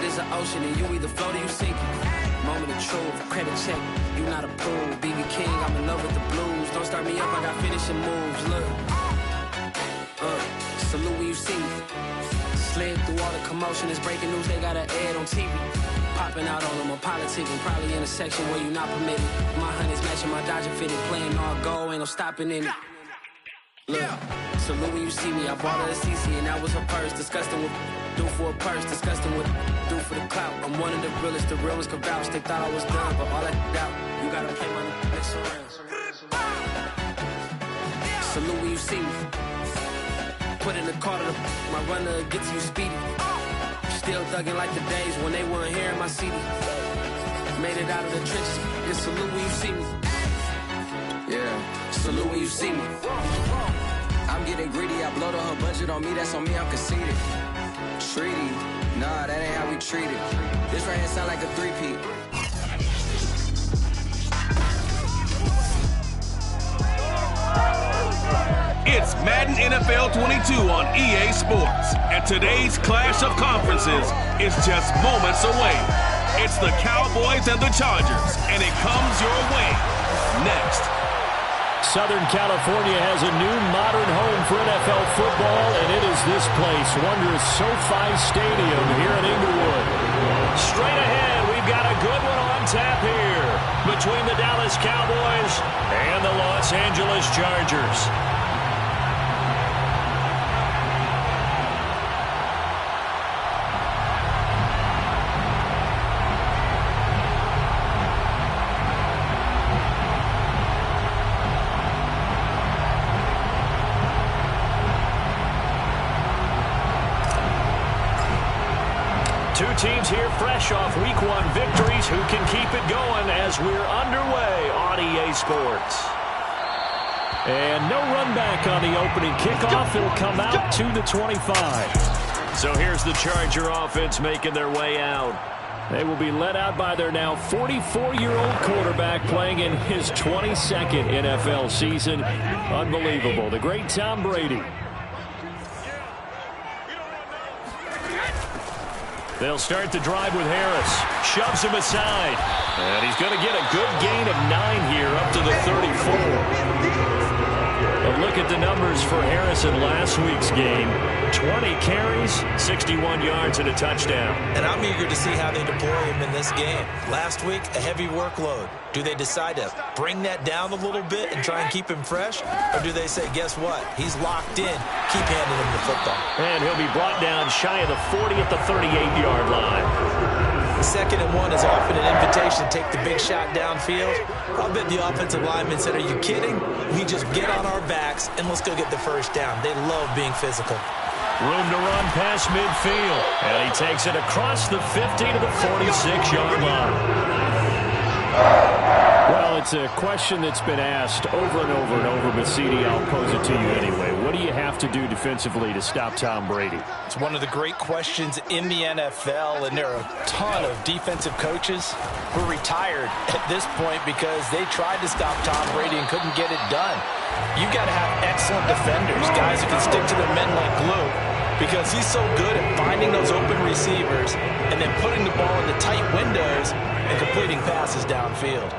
This is an ocean and you either float or you sink it. Moment of truth, credit check, you not approved. BB King, I'm in love with the blues. Don't start me up, I got finishing moves. Look, salute when you see me. Slid through all the commotion, it's breaking news, they got an ad on TV. Popping out on them, I'm politicking, probably in a section where you not permitted. My honey's matching my Dodger fitted, playing all gold, ain't no stopping in it. Look, salute when you see me, I bought her a CC and that was her purse. Disgusting with do for a purse, disgusting with do for the clout. I'm one of the realest, the real ones can vouch. They thought I was done, but all I doubt, you gotta play my next round. Salute when you see me. Put in the car to my runner gets you speedy. Still thugging like the days when they weren't here in my city. Made it out of the trenches. Just salute when you see me. Yeah, salute when you see me. I'm getting greedy. I blow the whole budget on me. That's on me. I'm conceited. Treaty, nah, that ain't how we treat it. This right here sound like a three-peat. It's Madden NFL 22 on EA Sports, and today's clash of conferences is just moments away. It's the Cowboys and the Chargers, and it comes your way next. Southern California has a new modern home for NFL football, and it is this place, wondrous SoFi Stadium here in Inglewood. Straight ahead, we've got a good one on tap here between the Dallas Cowboys and the Los Angeles Chargers. Two teams here fresh off Week 1 victories who can keep it going as we're underway on EA Sports. And no run back on the opening kickoff. It'll come out to the 25. So here's the Charger offense making their way out. They will be led out by their now 44-year-old quarterback playing in his 22nd NFL season. Unbelievable. The great Tom Brady. They'll start the drive with Harris. Shoves him aside. And he's going to get a good gain of 9 here up to the 34. But look at the numbers for Harris in last week's game. 20 carries, 61 yards, and a touchdown. And I'm eager to see how they deploy him in this game. Last week, a heavy workload. Do they decide to bring that down a little bit and try and keep him fresh? Or do they say, guess what? He's locked in. Keep handing him the football. And he'll be brought down shy of the 40 at the 38-yard line. 2nd and 1 is often an invitation to take the big shot downfield. I'll bet the offensive lineman said, are you kidding? We just get on our backs and let's go get the first down. They love being physical. Room to run past midfield. And he takes it across the 50 to the 46-yard line. Well, it's a question that's been asked over and over and over, but CD, I'll pose it to you anyway. What do you have to do defensively to stop Tom Brady? It's one of the great questions in the NFL, and there are a ton of defensive coaches who are retired at this point because they tried to stop Tom Brady and couldn't get it done. You've got to have excellent defenders, guys who can stick to their men like glue, because he's so good at finding those open receivers and then putting the ball into tight windows and completing passes downfield.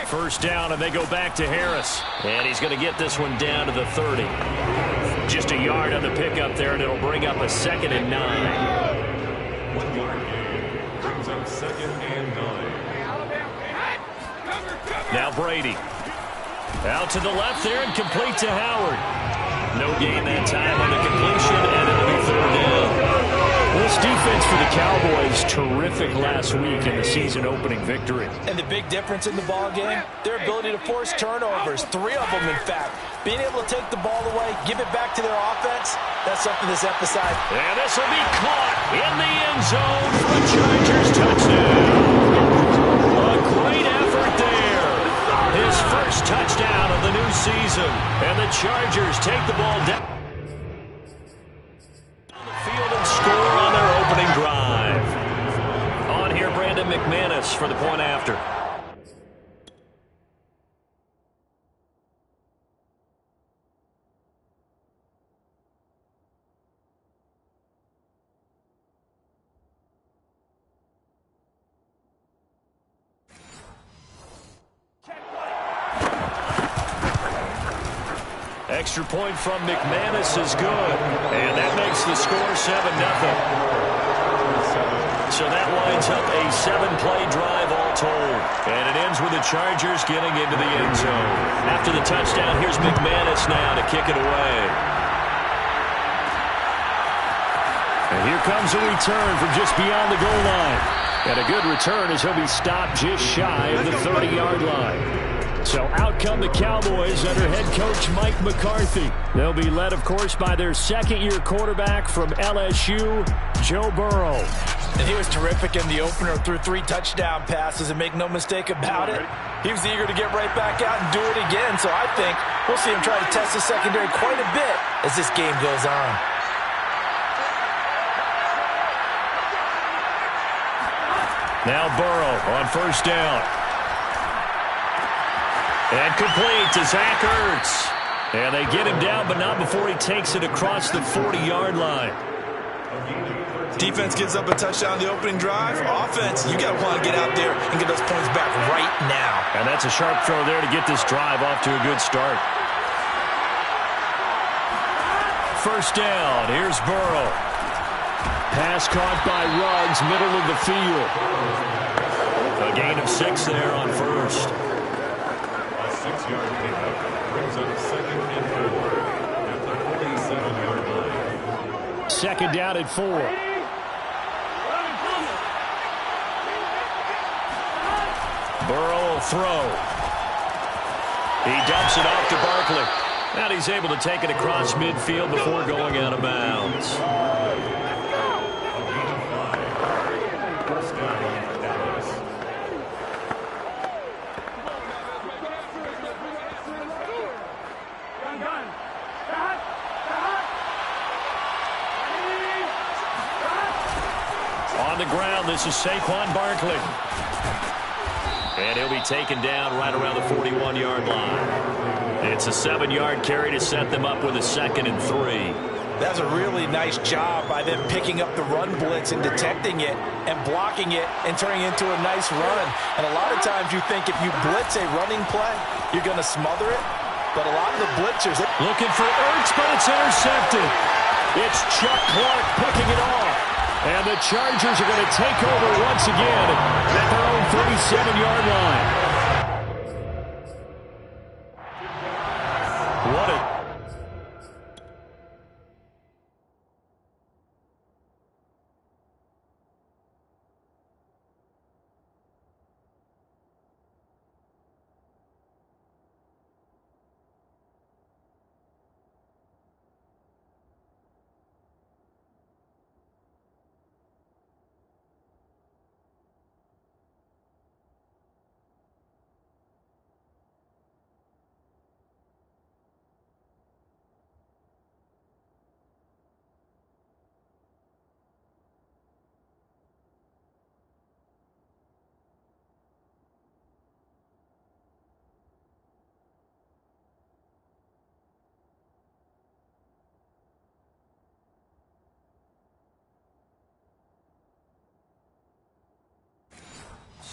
First down, and they go back to Harris. And he's going to get this one down to the 30. Just a yard on the pickup there, and it'll bring up a 2nd and 9. 1 yard gain brings up 2nd and 9. Now Brady. Out to the left there and complete to Howard. No gain that time on the completion, and it'll be 3rd down. This defense for the Cowboys, terrific last week in the season-opening victory. And the big difference in the ball game, their ability to force turnovers, 3 of them, in fact. Being able to take the ball away, give it back to their offense, that's something that's emphasized. And this will be caught in the end zone for a Chargers touchdown. A great effort there. His first touchdown of the new season. And the Chargers take the ball down the field and score on their opening drive. On here, Brandon McManus for the point after. Extra point from McManus is good. And that makes the score 7-0. So that winds up a 7-play drive all told. And it ends with the Chargers getting into the end zone. After the touchdown, here's McManus now to kick it away. And here comes a return from just beyond the goal line. And a good return as he'll be stopped just shy of the 30-yard line. So out come the Cowboys under head coach Mike McCarthy. They'll be led, of course, by their second-year quarterback from LSU, Joe Burrow. And he was terrific in the opener, threw 3 touchdown passes, and make no mistake about it, he was eager to get right back out and do it again. So I think we'll see him try to test the secondary quite a bit as this game goes on. Now Burrow on first down. And complete to Zach Ertz. And they get him down, but not before he takes it across the 40-yard line. Defense gives up a touchdown on the opening drive. Offense, you got to want to get out there and get those points back right now. And that's a sharp throw there to get this drive off to a good start. First down, here's Burrow. Pass caught by Ruggs, middle of the field. A gain of 6 there on first. A 6-yard pickup brings up 2nd and 4 at the 47-yard line. Second down at 4. Burrow will throw. He dumps it off to Barkley. And he's able to take it across midfield before going out of bounds. On the ground, this is Saquon Barkley. And he'll be taken down right around the 41-yard line. It's a 7-yard carry to set them up with a 2nd and 3. That's a really nice job by them picking up the run blitz and detecting it and blocking it and turning it into a nice run. And a lot of times you think if you blitz a running play, you're going to smother it. But a lot of the blitzers... Looking for Ertz, but it's intercepted. It's Chuck Clark picking it off. And the Chargers are going to take over once again at their own 37-yard line. What a...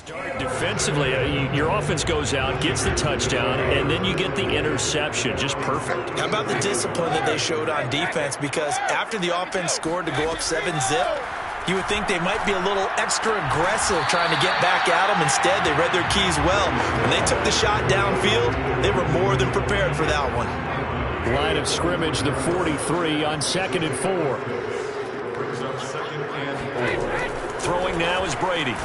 Start defensively. Your offense goes out, gets the touchdown, and then you get the interception. Just perfect. How about the discipline that they showed on defense? Because after the offense scored to go up 7-zip, you would think they might be a little extra aggressive trying to get back at them. Instead, they read their keys well. When they took the shot downfield, they were more than prepared for that one. Line of scrimmage, the 43 on 2nd and 4. Brings up 2nd and 4. Throwing now is Brady.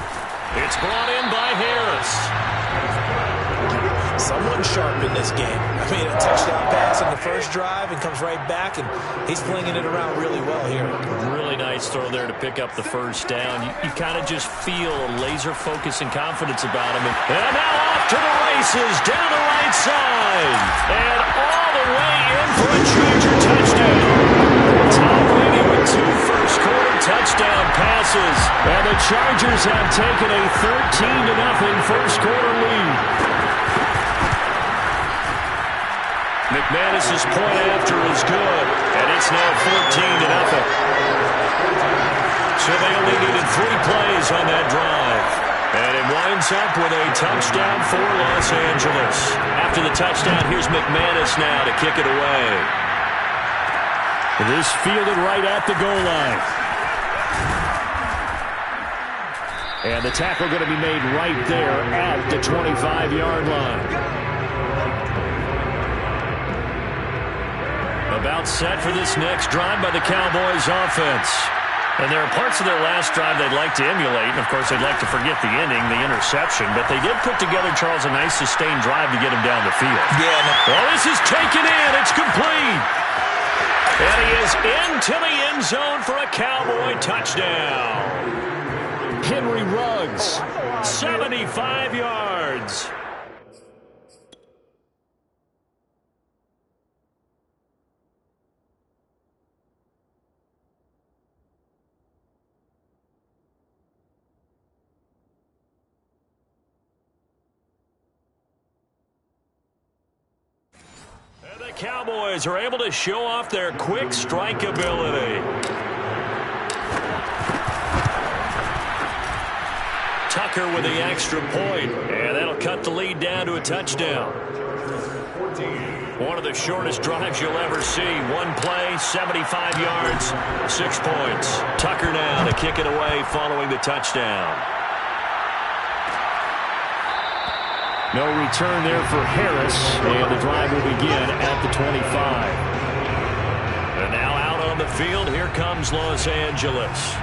It's brought in by Harris. Someone sharp in this game. I mean, a touchdown pass on the first drive and comes right back, and he's flinging it around really well here. Really nice throw there to pick up the first down. You kind of just feel a laser focus and confidence about him. And now off to the races, down the right side. And all the way in for a Charger touchdown. Tom Brady with 2 first-quarter touchdown passes. And the Chargers have taken a 13-0 first-quarter lead. McManus's point after is good, and it's now 14-0. So they only needed 3 plays on that drive. And it winds up with a touchdown for Los Angeles. After the touchdown, here's McManus now to kick it away. This fielded right at the goal line. And the tackle going to be made right there at the 25-yard line. About set for this next drive by the Cowboys offense. And there are parts of their last drive they'd like to emulate. And, of course, they'd like to forget the inning, the interception. But they did put together, Charles, a nice sustained drive to get him down the field. Yeah. Well, this is taken in. It's complete. And he is into the end zone for a Cowboy touchdown. Henry Ruggs, 75 yards. The Cowboys are able to show off their quick strike ability. Tucker with the extra point, and that'll cut the lead down to a touchdown. One of the shortest drives you'll ever see. One play, 75 yards, 6 points. Tucker now to kick it away following the touchdown. No return there for Harris, and the drive will begin at the 25. And now out on the field, here comes Los Angeles.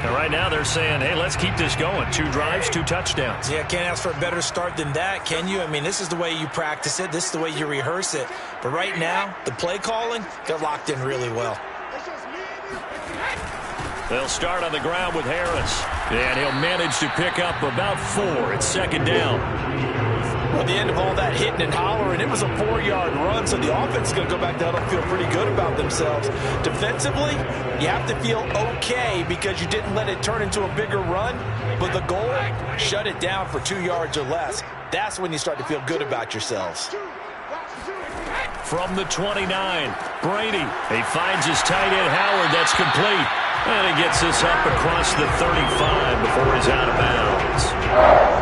And right now they're saying, hey, let's keep this going. 2 drives, 2 touchdowns. Yeah, can't ask for a better start than that, can you? I mean, this is the way you practice it. This is the way you rehearse it. But right now, the play calling, they're locked in really well. They'll start on the ground with Harris. And he'll manage to pick up about 4. It's second down. At the end of all that hitting and hollering, it was a 4-yard run, so the offense is going to go back down and feel pretty good about themselves. Defensively, you have to feel okay because you didn't let it turn into a bigger run, but the goal, shut it down for 2 yards or less. That's when you start to feel good about yourselves. From the 29, Brady. He finds his tight end, Howard. That's complete. And he gets this up across the 35 before he's out of bounds.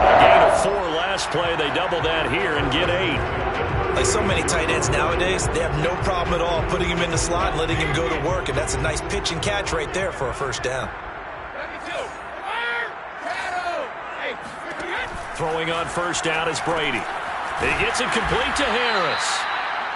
A gain of 4 last play. They double that here and get 8. Like so many tight ends nowadays, they have no problem at all putting him in the slot and letting him go to work. And that's a nice pitch and catch right there for a first down. Throwing on first down is Brady. He gets it complete to Harris.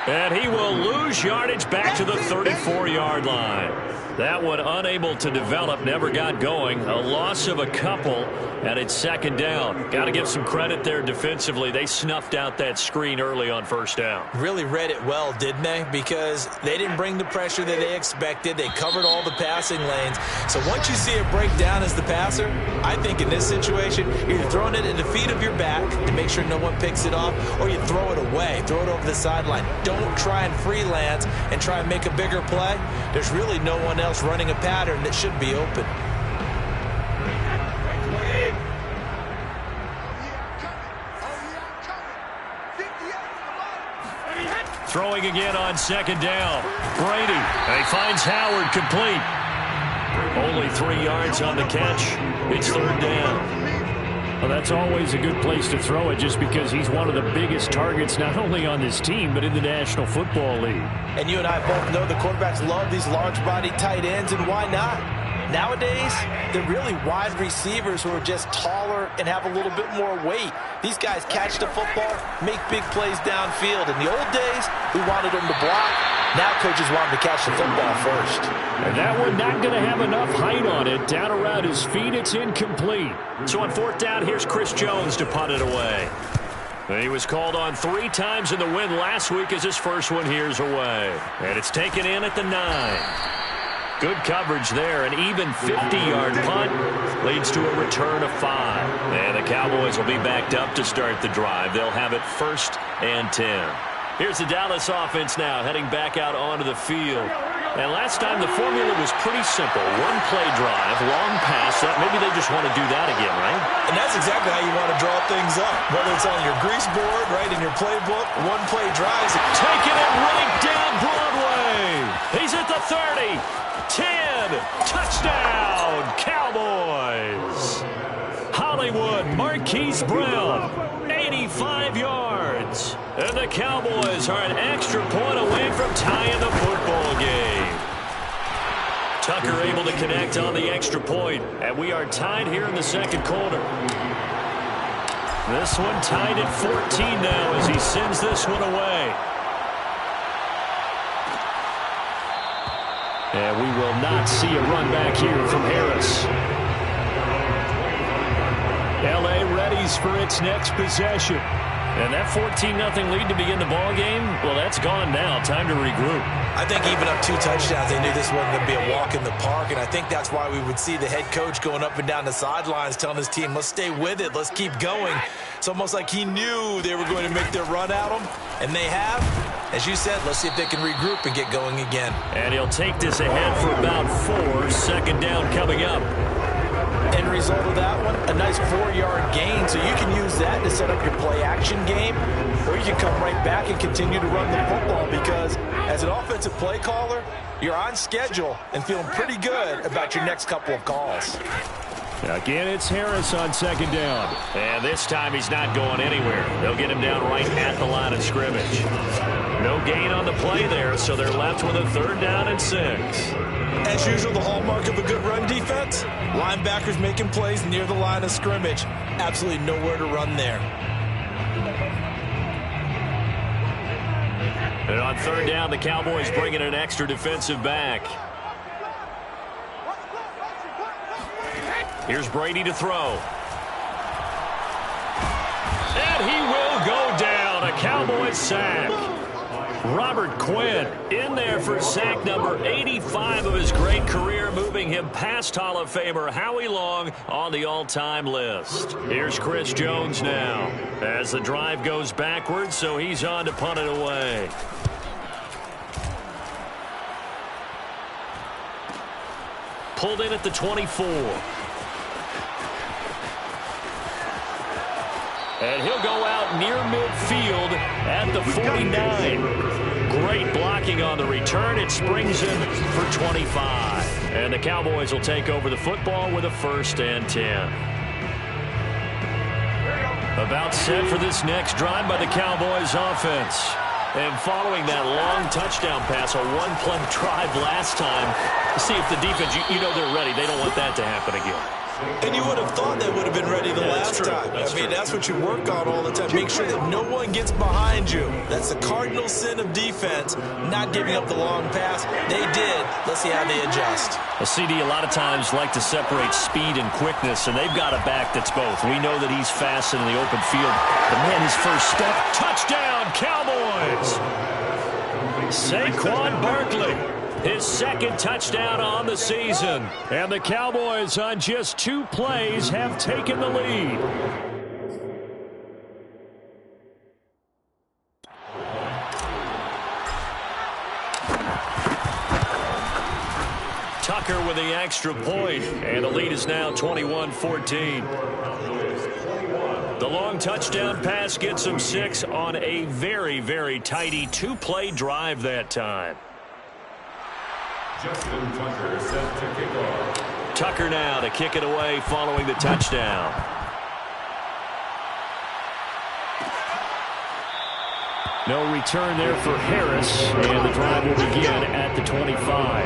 And he will lose yardage back to the 34-yard line. That one unable to develop, never got going. A loss of a couple, and it's second down. Got to give some credit there defensively. They snuffed out that screen early on first down. Really read it well, didn't they? Because they didn't bring the pressure that they expected. They covered all the passing lanes. So once you see it break down as the passer, I think in this situation, you're either throwing it at the feet of your back to make sure no one picks it off, or you throw it away, throw it over the sideline. Don't try and freelance and try and make a bigger play. There's really no one else running a pattern that should be open. Throwing again on second down. Brady. He finds Howard complete. Only 3 yards on the catch. It's third down. Well, that's always a good place to throw it just because he's one of the biggest targets not only on this team but in the National Football League. And you and I both know the quarterbacks love these large-bodied tight ends, and why not? Nowadays, they're really wide receivers who are just taller and have a little bit more weight. These guys catch the football, make big plays downfield. In the old days, we wanted them to block. Now coaches want them to catch the football first. And that one not going to have enough height on it. Down around his feet, it's incomplete. So on fourth down, here's Chris Jones to punt it away. He was called on 3 times in the win last week as his first one here's away. And it's taken in at the 9. Good coverage there. An even 50-yard punt leads to a return of 5. And the Cowboys will be backed up to start the drive. They'll have it 1st and 10. Here's the Dallas offense now heading back out onto the field. And last time the formula was pretty simple. 1-play drive, long pass. Maybe they just want to do that again, right? And that's exactly how you want to draw things up. Whether it's on your grease board, right, in your playbook, 1-play drives. Taking it right down Broadway. He's at the 30. 10. Touchdown, Cowboys. Hollywood, Mark Marquise Brown, 85 yards. And the Cowboys are an extra point away from tying the football game. Tucker able to connect on the extra point, and we are tied here in the second quarter. This one tied at 14 now as he sends this one away. And we will not see a run back here from Harris. L.A. readies for its next possession. And that 14-0 lead to begin the ball game, well, that's gone now. Time to regroup. I think even up 2 touchdowns, they knew this wasn't going to be a walk in the park, and I think that's why we would see the head coach going up and down the sidelines telling his team, let's stay with it, let's keep going. It's almost like he knew they were going to make their run at him, and they have. As you said, let's see if they can regroup and get going again. And he'll take this ahead for about 4. Second down coming up. End result of that one, a nice 4-yard gain, so you can use that to set up your play-action game, or you can come right back and continue to run the football because as an offensive play caller, you're on schedule and feeling pretty good about your next couple of calls. Again, it's Harris on second down. And this time he's not going anywhere. They'll get him down right at the line of scrimmage. No gain on the play there, so they're left with a 3rd down and 6. As usual, the hallmark of a good run defense, linebackers making plays near the line of scrimmage. Absolutely nowhere to run there. And on 3rd down, the Cowboys bring in an extra defensive back. Here's Brady to throw. And he will go down. A Cowboys sack. Robert Quinn in there for sack number 85 of his great career, moving him past Hall of Famer Howie Long on the all-time list. Here's Chris Jones now as the drive goes backwards, so he's on to punt it away. Pulled in at the 24. And he'll go out near midfield at the 49. Great blocking on the return. It springs him for 25. And the Cowboys will take over the football with a 1st and 10. About set for this next drive by the Cowboys offense. And following that long touchdown pass, a 1-play drive last time, see if the defense, you know they're ready. They don't want that to happen again. And you would have thought they would have been ready the last time. That's what you work on all the time. Make sure that no one gets behind you. That's the cardinal sin of defense, not giving up the long pass. They did. Let's see how they adjust. A CD a lot of times like to separate speed and quickness, and they've got a back that's both. We know that he's fast in the open field. The man, his first step, touchdown, Cowboys! Saquon Barkley. His 2nd touchdown on the season. And the Cowboys on just 2 plays have taken the lead. Tucker with the extra point. And the lead is now 21-14. The long touchdown pass gets him 6 on a very, very tidy 2-play drive that time. Justin Tucker set to kick off. Tucker now to kick it away following the touchdown. No return there for Harris, and the drive will begin at the 25.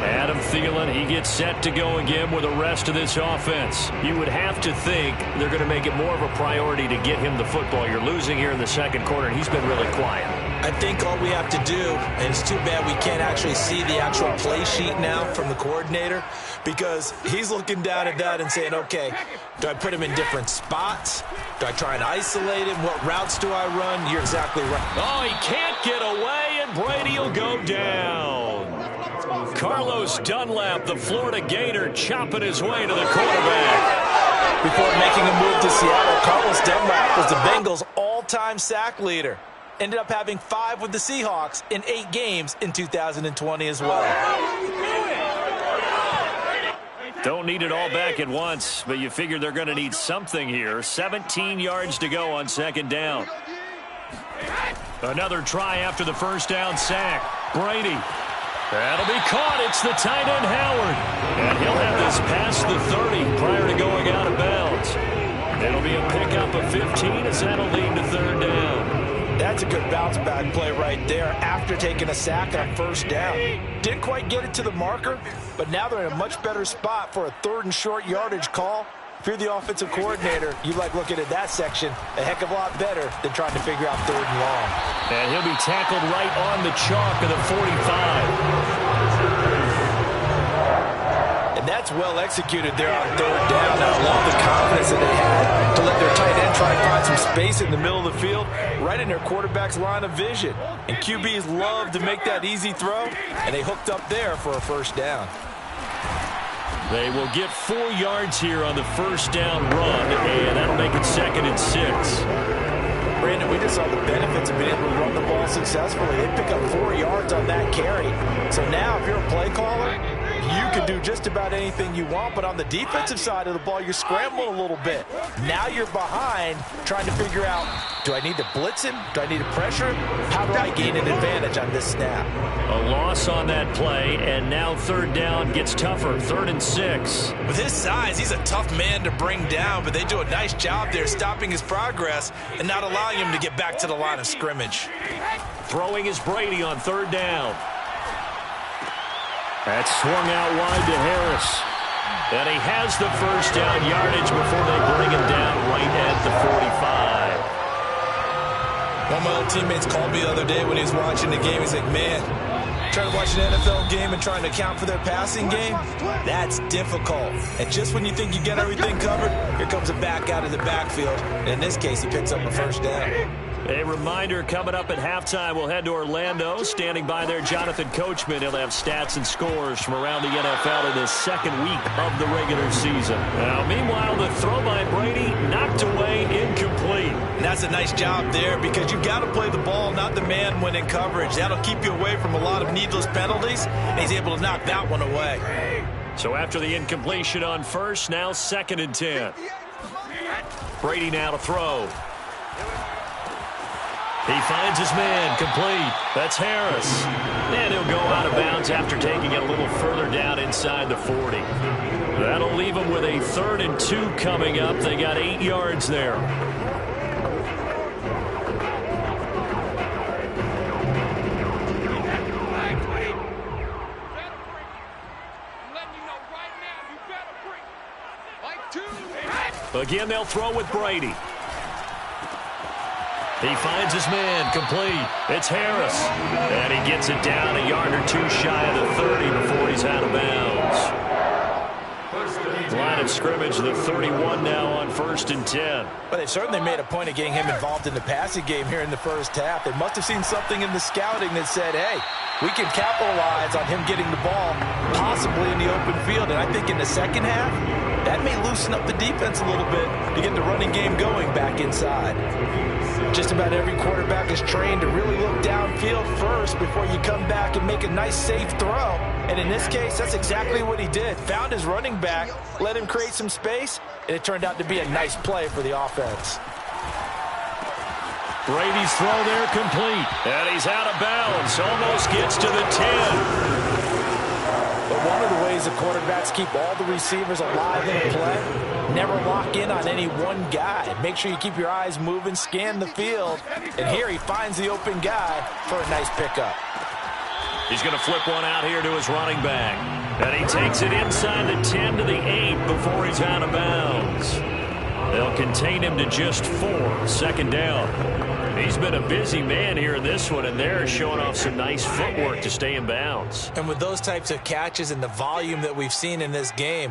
Adam Thielen, he gets set to go again with the rest of this offense. You would have to think they're going to make it more of a priority to get him the football. You're losing here in the second quarter, and he's been really quiet. I think all we have to do, and it's too bad we can't actually see the actual play sheet now from the coordinator, because he's looking down at that and saying, okay, do I put him in different spots? Do I try and isolate him? What routes do I run? You're exactly right. Oh, he can't get away, and Brady will go down. Carlos Dunlap, the Florida Gator, chopping his way to the quarterback. Before making a move to Seattle, Carlos Dunlap was the Bengals' all-time sack leader. Ended up having 5 with the Seahawks in 8 games in 2020 as well. Don't need it all back at once, but you figure they're going to need something here. 17 yards to go on 2nd down. Another try after the 1st down sack. Brady. That'll be caught. It's the tight end, Howard. And he'll have this past the 30 prior to going out of bounds. It'll be a pickup of 15 as that'll lead to third down. That's a good bounce-back play right there after taking a sack on first down. Didn't quite get it to the marker, but now they're in a much better spot for a 3rd and short yardage call. If you're the offensive coordinator, you like looking at that section a heck of a lot better than trying to figure out 3rd and long. And he'll be tackled right on the chalk of the 45. And that's well executed there on 3rd down. I love the confidence that they had to let their tight end try and find some space in the middle of the field, right in their quarterback's line of vision. And QBs love to make that easy throw, and they hooked up there for a first down. They will get 4 yards here on the first down run, and that'll make it 2nd and 6. Brandon, we just saw the benefits of being able to run the ball successfully. They pick up 4 yards on that carry. So now if you're a play caller, you can do just about anything you want, but on the defensive side of the ball, you're scrambling a little bit. Now you're behind trying to figure out, do I need to blitz him? Do I need to pressure him? How do I gain an advantage on this snap? A loss on that play, and now 3rd down gets tougher, 3rd and 6. With his size, he's a tough man to bring down, but they do a nice job there stopping his progress and not allowing him to get back to the line of scrimmage. Throwing is Brady on 3rd down. That's swung out wide to Harris. And he has the first down yardage before they bring him down right at the 45. One of my old teammates called me the other day when he was watching the game. He's like, man, trying to watch an NFL game and trying to account for their passing game, that's difficult. And just when you think you get everything covered, here comes a back out of the backfield. And in this case, he picks up a first down. A reminder, coming up at halftime, we'll head to Orlando. Standing by there, Jonathan Coachman. He'll have stats and scores from around the NFL in the 2nd week of the regular season. Now, meanwhile, the throw by Brady knocked away, incomplete. And that's a nice job there because you've got to play the ball, not the man when in coverage. That'll keep you away from a lot of needless penalties, and he's able to knock that one away. So after the incompletion on first, now 2nd and 10. Brady now to throw. He finds his man, complete. That's Harris. And he'll go out of bounds after taking it a little further down inside the 40. That'll leave him with a 3rd and 2 coming up. They got 8 yards there. Again, they'll throw with Brady. He finds his man, complete. It's Harris. And he gets it down a yard or 2 shy of the 30 before he's out of bounds. Line of scrimmage, the 31 now on 1st and 10. Well, they certainly made a point of getting him involved in the passing game here in the first half. They must have seen something in the scouting that said, hey, we can capitalize on him getting the ball possibly in the open field. And I think in the second half, that may loosen up the defense a little bit to get the running game going back inside. Just about every quarterback is trained to really look downfield first before you come back and make a nice, safe throw. And in this case, that's exactly what he did. Found his running back, let him create some space, and it turned out to be a nice play for the offense. Brady's throw there complete. And he's out of bounds. Almost gets to the 10. But one of the ways the quarterbacks keep all the receivers alive in a play, never lock in on any one guy. Make sure you keep your eyes moving, scan the field. And here he finds the open guy for a nice pickup. He's going to flip one out here to his running back. And he takes it inside the 10 to the 8 before he's out of bounds. They'll contain him to just 4. 2nd down. He's been a busy man here in this one, and they're showing off some nice footwork to stay in bounds. And with those types of catches and the volume that we've seen in this game,